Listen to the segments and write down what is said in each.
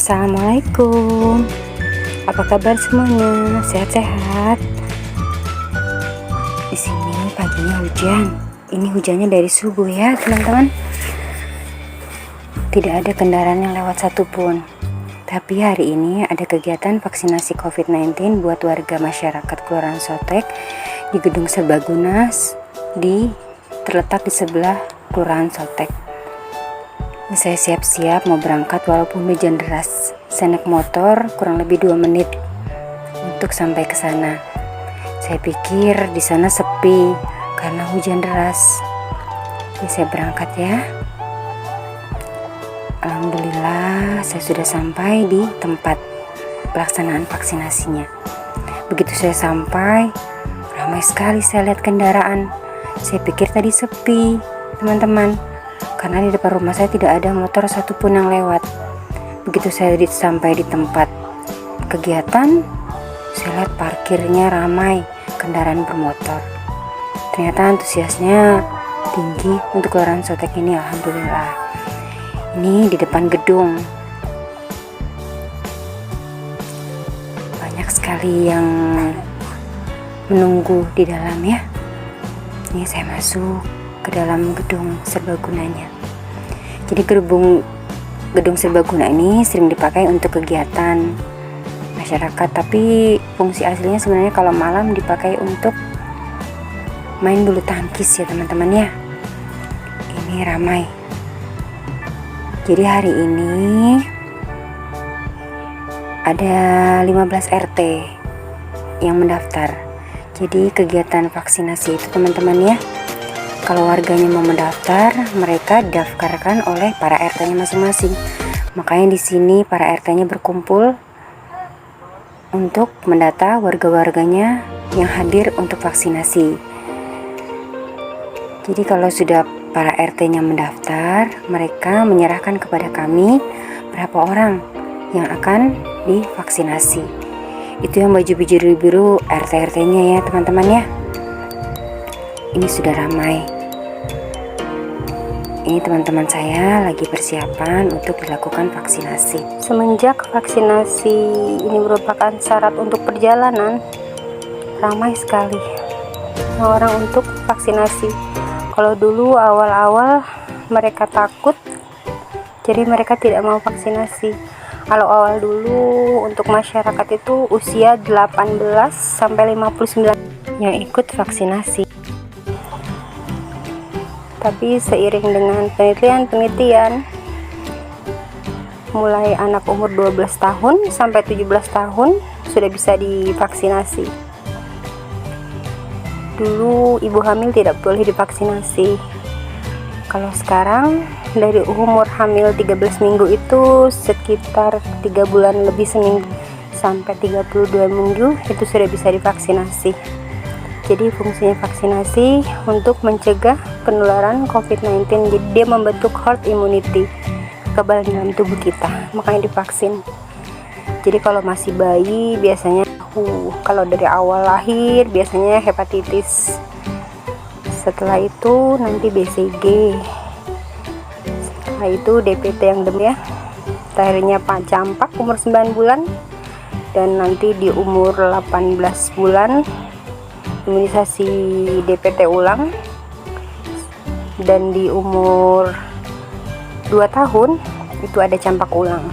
Assalamualaikum. Apa kabar semuanya? Sehat-sehat? Di sini paginya hujan. Ini hujannya dari subuh ya, teman-teman. Tidak ada kendaraan yang lewat satupun. Tapi hari ini ada kegiatan vaksinasi COVID-19 buat warga masyarakat Kelurahan Sotek di Gedung Serbaguna terletak di sebelah Kelurahan Sotek. Saya siap-siap mau berangkat walaupun hujan deras. Saya naik motor kurang lebih 2 menit untuk sampai ke sana. Saya pikir di sana sepi karena hujan deras. Jadi saya berangkat ya. Alhamdulillah saya sudah sampai di tempat pelaksanaan vaksinasinya. Begitu saya sampai, ramai sekali saya lihat kendaraan. Saya pikir tadi sepi, teman-teman. Karena di depan rumah saya tidak ada motor satupun yang lewat. Begitu saya sampai di tempat kegiatan, saya lihat parkirnya ramai kendaraan bermotor. Ternyata antusiasnya tinggi untuk Kelurahan Sotek ini, alhamdulillah. Ini di depan gedung. Banyak sekali yang menunggu di dalam ya. Ini saya masuk ke dalam gedung serbagunanya. Jadi gedung serbaguna ini sering dipakai untuk kegiatan masyarakat, tapi fungsi aslinya sebenarnya kalau malam dipakai untuk main bulu tangkis ya teman-teman ya. Ini ramai. Jadi hari ini ada 15 RT yang mendaftar. Jadi kegiatan vaksinasi itu teman-teman ya, kalau warganya mau mendaftar, mereka didaftarkan oleh para RT-nya masing-masing. Makanya di sini para RT-nya berkumpul untuk mendata warga-warganya yang hadir untuk vaksinasi. Jadi kalau sudah para RT-nya mendaftar, mereka menyerahkan kepada kami berapa orang yang akan divaksinasi. Itu yang baju biru-biru RT-RT-nya ya teman-teman ya. Ini sudah ramai. Ini teman-teman saya lagi persiapan untuk dilakukan vaksinasi. Semenjak vaksinasi ini merupakan syarat untuk perjalanan, ramai sekali orang untuk vaksinasi. Kalau dulu awal-awal mereka takut, jadi mereka tidak mau vaksinasi. Kalau awal dulu untuk masyarakat itu usia 18 sampai 59 yang ikut vaksinasi. Tapi seiring dengan penelitian mulai anak umur 12 tahun sampai 17 tahun sudah bisa divaksinasi. Dulu ibu hamil tidak boleh divaksinasi. Kalau sekarang dari umur hamil 13 minggu itu sekitar 3 bulan lebih seminggu sampai 32 minggu itu sudah bisa divaksinasi. Jadi fungsinya vaksinasi untuk mencegah penularan COVID-19. Jadi dia membentuk herd immunity, kekebalan dalam tubuh kita, makanya divaksin. Jadi kalau masih bayi biasanya kalau dari awal lahir biasanya hepatitis. Setelah itu nanti BCG. Setelah itu DPT yang demam ya. Terakhirnya campak umur 9 bulan, dan nanti di umur 18 bulan imunisasi DPT ulang, dan di umur 2 tahun itu ada campak ulang.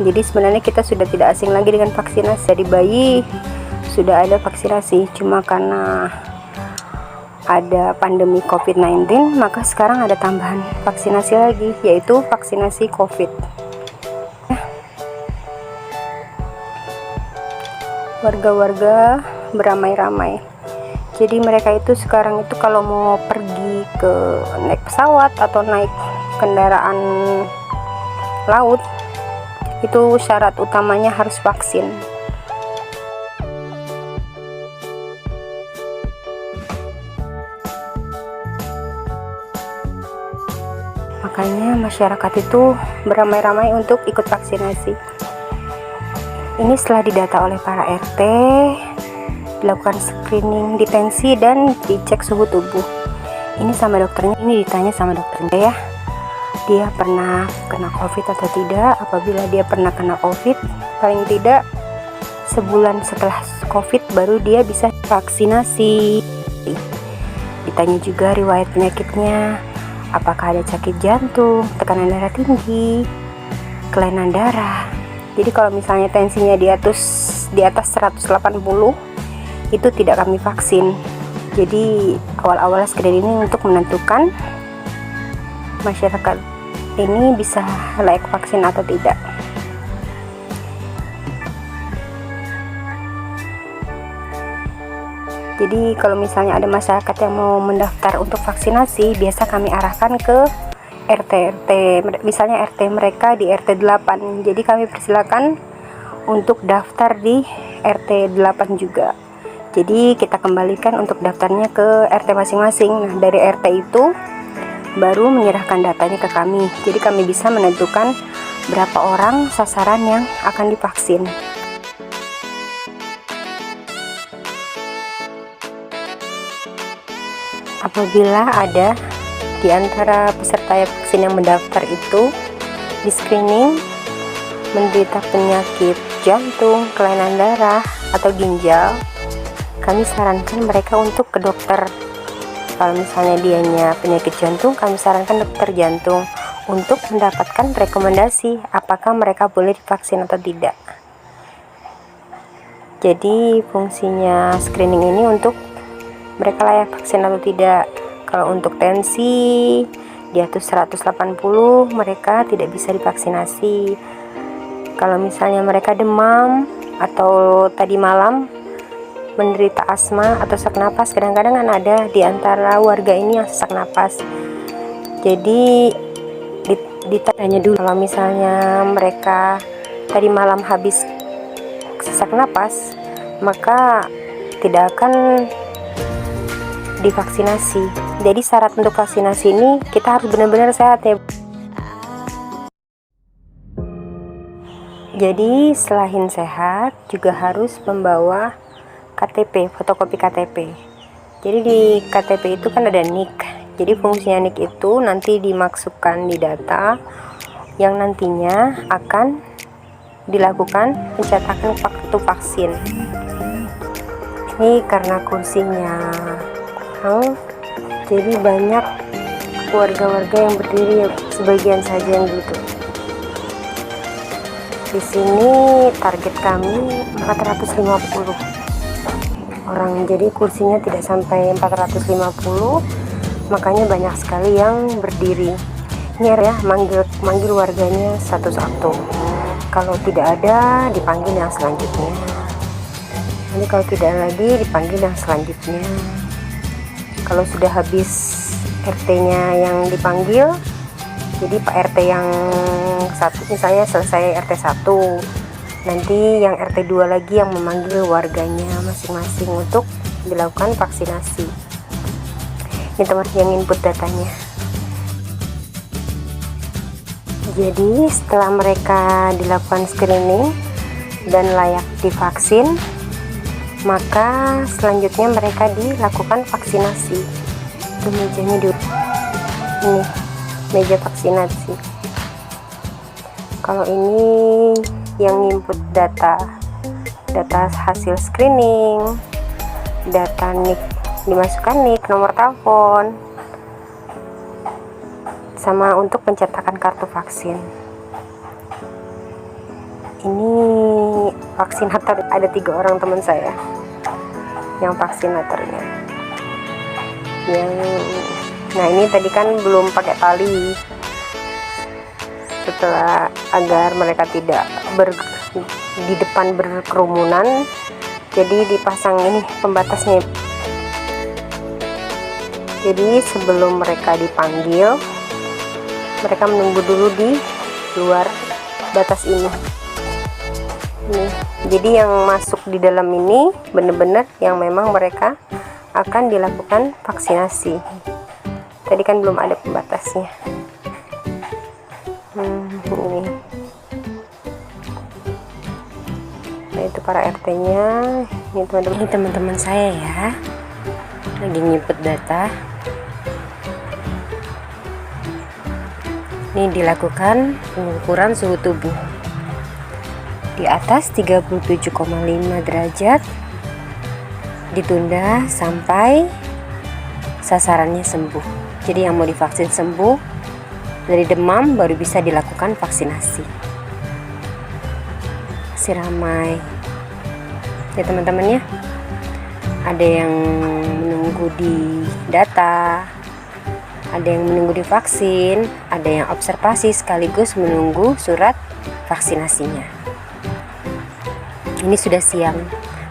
Jadi sebenarnya kita sudah tidak asing lagi dengan vaksinasi. Dari bayi sudah ada vaksinasi, cuma karena ada pandemi COVID-19 maka sekarang ada tambahan vaksinasi lagi, yaitu vaksinasi COVID. Warga-warga beramai-ramai. Jadi mereka itu sekarang itu kalau mau pergi ke naik pesawat atau naik kendaraan laut, itu syarat utamanya harus vaksin. Makanya masyarakat itu beramai-ramai untuk ikut vaksinasi. Ini setelah didata oleh para RT, dilakukan screening, detensi, dan dicek suhu tubuh. Ini sama dokternya, ini ditanya sama dokternya ya. dia pernah kena COVID atau tidak. Apabila dia pernah kena COVID, paling tidak sebulan setelah COVID baru dia bisa vaksinasi. Ditanya juga riwayat penyakitnya, apakah ada sakit jantung, tekanan darah tinggi, kelainan darah. Jadi kalau misalnya tensinya di atas 180, itu tidak kami vaksin. Jadi awal-awal screening ini untuk menentukan masyarakat ini bisa layak vaksin atau tidak. Jadi kalau misalnya ada masyarakat yang mau mendaftar untuk vaksinasi, biasa kami arahkan ke RT, misalnya RT mereka di RT 8. Jadi kami persilakan untuk daftar di RT 8 juga. Jadi kita kembalikan untuk daftarnya ke RT masing-masing. Nah, dari RT itu baru menyerahkan datanya ke kami. Jadi kami bisa menentukan berapa orang sasaran yang akan divaksin. Apabila ada di antara peserta vaksin yang mendaftar itu di screening menderita penyakit jantung, kelainan darah, atau ginjal, kami sarankan mereka untuk ke dokter. Kalau misalnya dianya penyakit jantung, kami sarankan dokter jantung untuk mendapatkan rekomendasi apakah mereka boleh divaksin atau tidak. Jadi fungsinya screening ini untuk mereka layak vaksin atau tidak. Kalau untuk tensi di atas 180, mereka tidak bisa divaksinasi. Kalau misalnya mereka demam atau tadi malam menderita asma atau sesak napas, kadang-kadang kan ada di antara warga ini yang sesak napas. Jadi ditanya dulu, kalau misalnya mereka tadi malam habis sesak napas, maka tidak akan divaksinasi. Jadi syarat untuk vaksinasi ini kita harus benar-benar sehat ya. Jadi selain sehat juga harus membawa KTP, fotokopi KTP. Jadi di KTP itu kan ada NIK. Jadi fungsinya NIK itu nanti dimasukkan di data yang nantinya akan dilakukan pencetakan kartu vaksin. Ini karena kursinya kurang, jadi banyak warga-warga yang berdiri, sebagian saja yang duduk. Di sini target kami 450 orang, jadi kursinya tidak sampai 450, makanya banyak sekali yang berdiri. Ini ya, manggil warganya satu-satu. Kalau tidak ada, dipanggil yang selanjutnya. Ini kalau tidak lagi, dipanggil yang selanjutnya. Kalau sudah habis RT-nya yang dipanggil, jadi Pak RT yang satu misalnya selesai RT 1, nanti yang RT 2 lagi yang memanggil warganya masing-masing untuk dilakukan vaksinasi. Ini teman yang input datanya. Jadi setelah mereka dilakukan screening dan layak divaksin, maka selanjutnya mereka dilakukan vaksinasi. Itu mejanya di ini, meja vaksinasi. Kalau ini yang input data hasil screening, data NIK, dimasukkan NIK, nomor telepon, sama untuk pencetakan kartu vaksin. Ini vaksinator, ada 3 orang teman saya yang vaksinatornya. Nah ini tadi kan belum pakai tali, setelah agar mereka tidak di depan berkerumunan, jadi dipasang ini pembatasnya. Jadi sebelum mereka dipanggil, mereka menunggu dulu di luar batas ini. Jadi yang masuk di dalam ini benar-benar yang memang mereka akan dilakukan vaksinasi. Tadi kan belum ada pembatasnya. Ini. Nah itu para RT-nya. Ini teman-teman saya ya, lagi nyiput data. Ini dilakukan pengukuran suhu tubuh di atas 37,5 derajat, ditunda sampai sasarannya sembuh. Jadi yang mau divaksin sembuh dari demam baru bisa dilakukan vaksinasi. Masih ramai ya teman-teman ya. Ada yang menunggu di data, ada yang menunggu di vaksin, ada yang observasi sekaligus menunggu surat vaksinasinya. Ini sudah siang,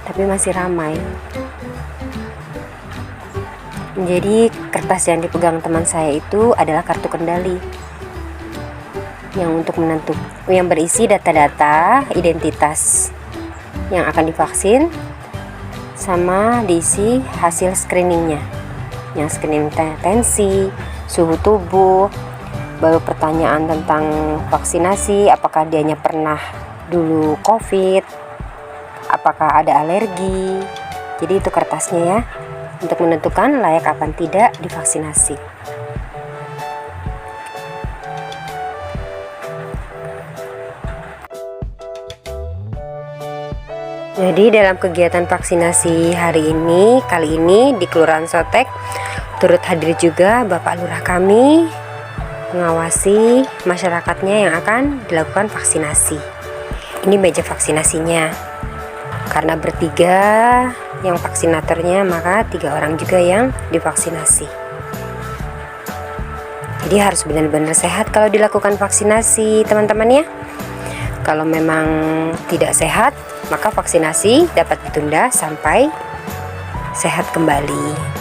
tapi masih ramai. Jadi kertas yang dipegang teman saya itu adalah kartu kendali yang berisi data-data identitas yang akan divaksin, sama diisi hasil screeningnya, yang screening tensi, suhu tubuh, baru pertanyaan tentang vaksinasi, apakah dianya pernah dulu COVID, apakah ada alergi. Jadi itu kertasnya ya, untuk menentukan layak apa tidak divaksinasi. Jadi dalam kegiatan vaksinasi kali ini di Kelurahan Sotek turut hadir juga Bapak Lurah kami mengawasi masyarakatnya yang akan dilakukan vaksinasi. Ini meja vaksinasinya. Karena bertiga yang vaksinatornya, maka 3 orang juga yang divaksinasi. Jadi harus benar-benar sehat kalau dilakukan vaksinasi, teman-teman ya. Kalau memang tidak sehat, maka vaksinasi dapat ditunda sampai sehat kembali.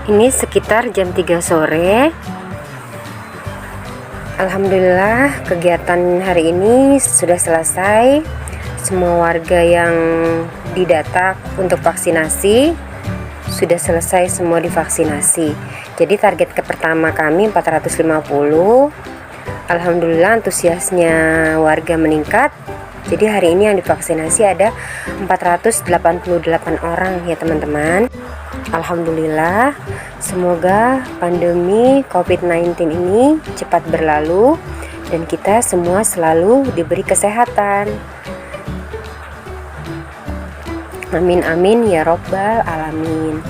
Ini sekitar jam 3 sore. Alhamdulillah kegiatan hari ini sudah selesai. Semua warga yang didata untuk vaksinasi sudah selesai semua divaksinasi. Jadi target pertama kami 450. Alhamdulillah antusiasnya warga meningkat. Jadi hari ini yang divaksinasi ada 488 orang ya teman-teman. Alhamdulillah, semoga pandemi COVID-19 ini cepat berlalu dan kita semua selalu diberi kesehatan. Amin amin ya robbal alamin.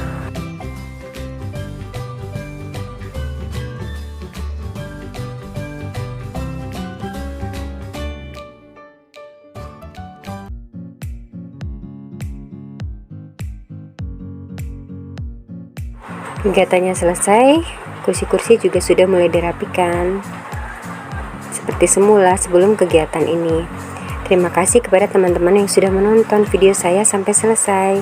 Kegiatannya selesai. Kursi-kursi juga sudah mulai dirapikan seperti semula sebelum kegiatan ini. Terima kasih kepada teman-teman yang sudah menonton video saya sampai selesai.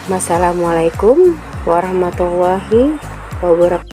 Wassalamualaikum warahmatullahi wabarakatuh.